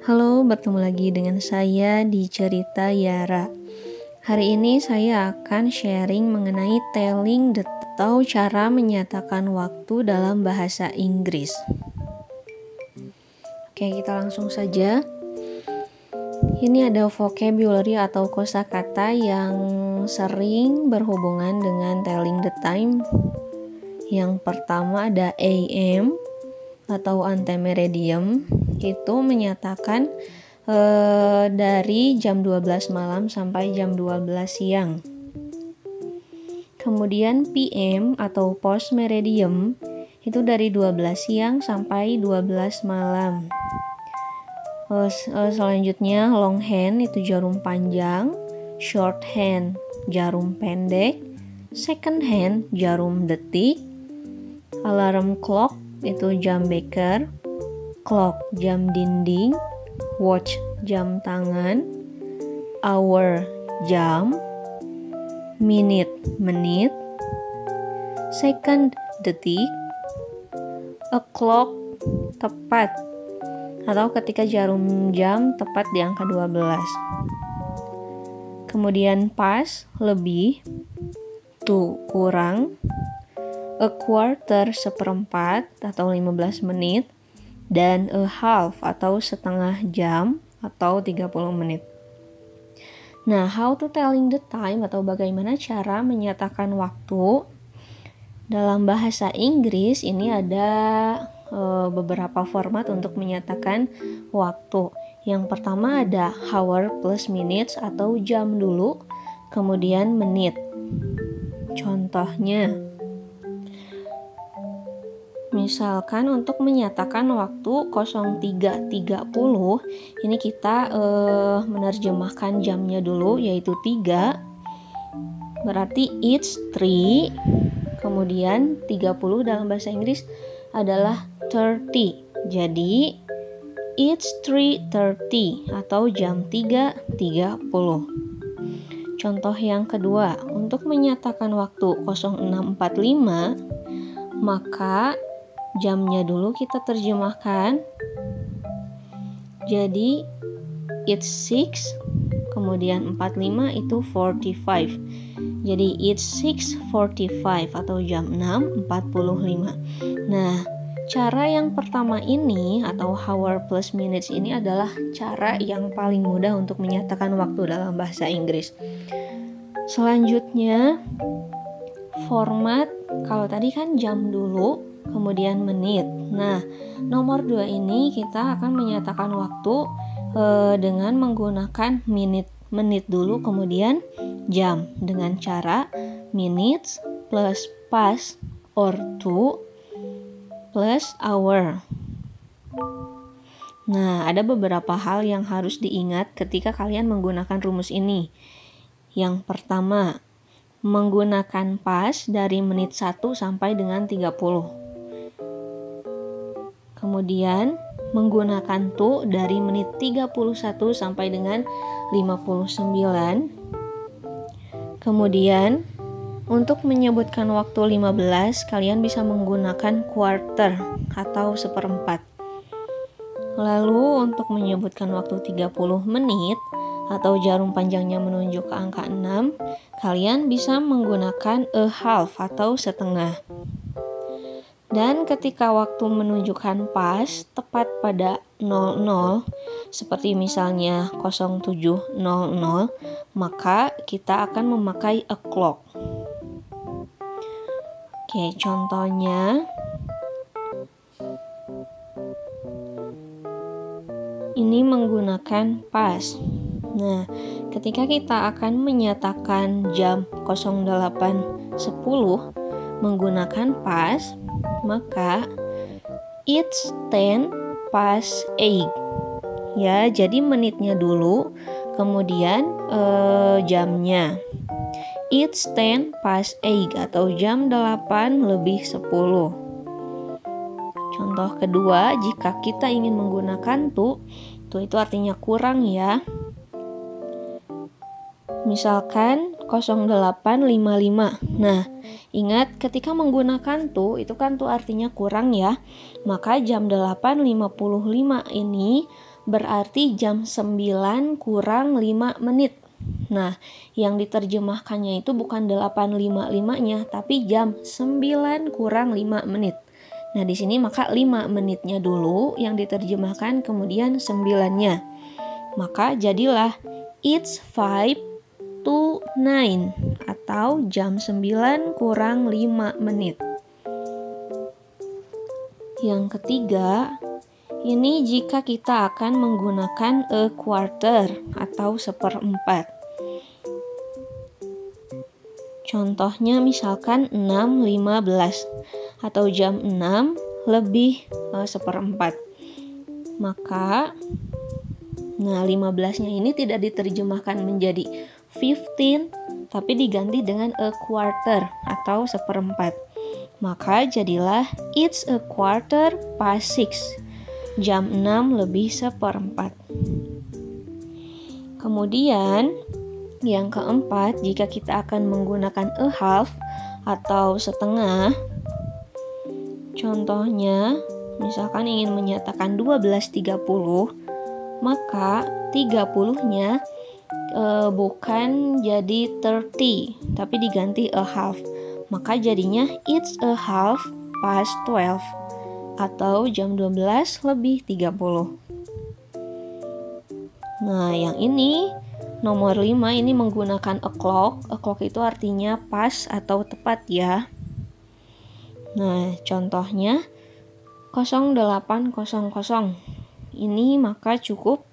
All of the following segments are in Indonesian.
Halo, bertemu lagi dengan saya di Cerita Yara. Hari ini saya akan sharing mengenai telling atau cara menyatakan waktu dalam bahasa Inggris. Oke, kita langsung saja. Ini ada vocabulary atau kosakata yang sering berhubungan dengan telling the time. Yang pertama ada AM atau antemeridium, itu menyatakan dari jam 12 malam sampai jam 12 siang. Kemudian PM atau post meridium itu dari 12 siang sampai 12 malam. Selanjutnya long hand itu jarum panjang, short hand jarum pendek, second hand jarum detik, alarm clock itu jam beker, clock jam dinding, watch jam tangan, hour jam, minute menit, second detik, o'clock tepat atau ketika jarum jam tepat di angka 12. Kemudian pas lebih, to kurang, a quarter seperempat atau 15 menit, dan a half atau setengah jam atau 30 menit. Nah, how to telling the time atau bagaimana cara menyatakan waktu dalam bahasa Inggris ini ada beberapa format untuk menyatakan waktu. Yang pertama ada hour plus minutes atau jam dulu, kemudian menit. Contohnya, misalkan untuk menyatakan waktu 03.30, ini kita menerjemahkan jamnya dulu, yaitu 3, berarti it's 3, kemudian 30 dalam bahasa Inggris adalah 30, jadi it's 3:30 atau jam 3.30. Contoh yang kedua, untuk menyatakan waktu 06.45, maka jamnya dulu kita terjemahkan jadi it's 6, kemudian 45 itu 45, jadi it's 6:45 atau jam 6.45. Nah, cara yang pertama ini atau hour plus minutes ini adalah cara yang paling mudah untuk menyatakan waktu dalam bahasa Inggris. Selanjutnya, format, kalau tadi kan jam dulu, kemudian menit. Nah, nomor 2 ini kita akan menyatakan waktu dengan menggunakan menit dulu, kemudian jam, dengan cara minutes plus past or to plus hour. Nah, ada beberapa hal yang harus diingat ketika kalian menggunakan rumus ini. Yang pertama, menggunakan past dari menit 1 sampai dengan 30. Kemudian menggunakan to dari menit 31 sampai dengan 59. Kemudian untuk menyebutkan waktu 15, kalian bisa menggunakan quarter atau seperempat. Lalu untuk menyebutkan waktu 30 menit atau jarum panjangnya menunjuk ke angka 6, kalian bisa menggunakan a half atau setengah. Dan ketika waktu menunjukkan pas tepat pada 00, seperti misalnya 07.00, maka kita akan memakai a clock. Oke, contohnya ini menggunakan pas. Nah, ketika kita akan menyatakan jam 08.10 menggunakan pas, maka it's 10 past 8. ya. Jadi menitnya dulu, kemudian jamnya. It's 10 past 8 atau jam 8 lebih 10. Contoh kedua, jika kita ingin menggunakan to itu artinya kurang ya. Misalkan 08.55. Nah, ingat ketika menggunakan to, itu kan to artinya kurang ya. Maka jam 8.55 ini berarti jam 9 kurang 5 menit. Nah, yang diterjemahkannya itu bukan 8.55-nya, tapi jam 9 kurang 5 menit. Nah, di sini maka 5 menitnya dulu yang diterjemahkan, kemudian 9-nya. Maka jadilah it's 5 to 9 atau jam 9 kurang 5 menit. Yang ketiga, ini jika kita akan menggunakan a quarter atau seperempat. Contohnya misalkan 6.15 atau jam 6 lebih seperempat. Maka 15-nya ini tidak diterjemahkan menjadi 15, tapi diganti dengan a quarter atau seperempat. Maka jadilah it's a quarter past 6, jam 6 lebih seperempat. Kemudian yang keempat, jika kita akan menggunakan a half atau setengah, contohnya misalkan ingin menyatakan 12.30, maka 30-nya bukan jadi 30, tapi diganti a half. Maka jadinya it's a half past 12 atau jam 12 lebih 30. Nah, yang ini nomor 5 ini menggunakan o'clock. O'clock itu artinya pas atau tepat ya. Nah, contohnya 08.00. Ini maka cukup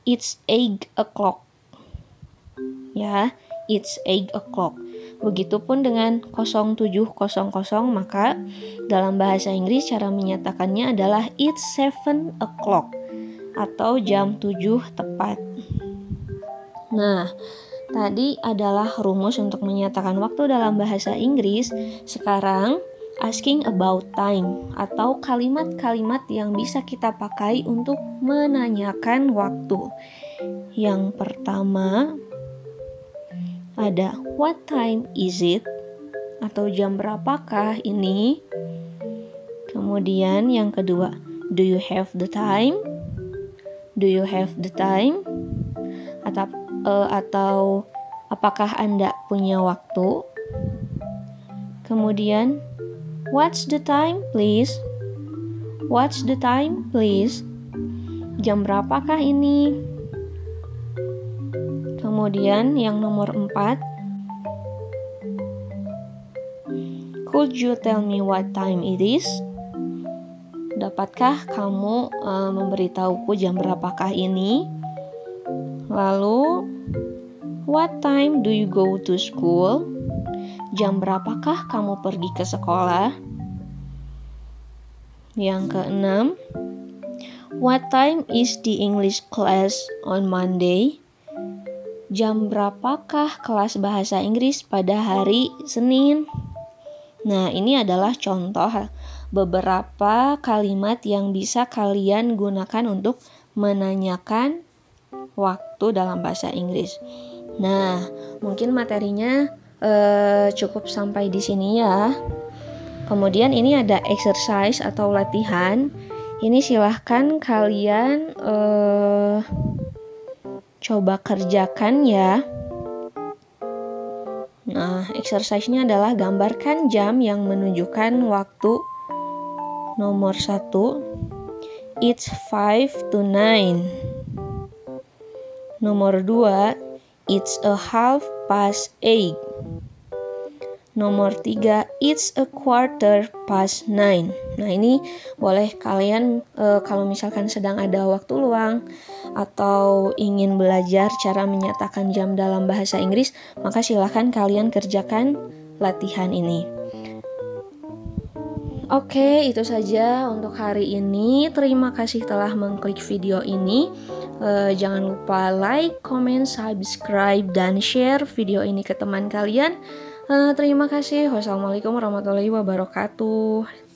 it's 8 o'clock. Ya, it's 8 o'clock. Begitupun dengan 07.00, maka dalam bahasa Inggris cara menyatakannya adalah it's 7 o'clock atau jam 7 tepat. Nah, tadi adalah rumus untuk menyatakan waktu dalam bahasa Inggris. Sekarang asking about time atau kalimat-kalimat yang bisa kita pakai untuk menanyakan waktu. Yang pertama ada what time is it atau jam berapakah ini. Kemudian yang kedua, do you have the time? Do you have the time? Atau apakah Anda punya waktu? Kemudian what's the time please? What's the time please? Jam berapakah ini? Kemudian yang nomor 4, could you tell me what time it is? Dapatkah kamu memberitahuku jam berapakah ini? Lalu, what time do you go to school? Jam berapakah kamu pergi ke sekolah? Yang keenam, what time is the English class on Monday? Jam berapakah kelas bahasa Inggris pada hari Senin? Nah, ini adalah contoh beberapa kalimat yang bisa kalian gunakan untuk menanyakan waktu dalam bahasa Inggris. Nah, mungkin materinya cukup sampai di sini ya. Kemudian ini ada exercise atau latihan. Ini silahkan kalian coba kerjakan ya. Nah, exercise-nya adalah gambarkan jam yang menunjukkan waktu. Nomor 1, it's 5 to 9. Nomor 2, it's a half past 8. Nomor 3, it's a quarter past 9. Nah, ini boleh kalian kalau misalkan sedang ada waktu luang atau ingin belajar cara menyatakan jam dalam bahasa Inggris, maka silahkan kalian kerjakan latihan ini. Oke, itu saja untuk hari ini. Terima kasih telah mengklik video ini. Jangan lupa like, comment, subscribe, dan share video ini ke teman kalian. Terima kasih. Wassalamualaikum warahmatullahi wabarakatuh.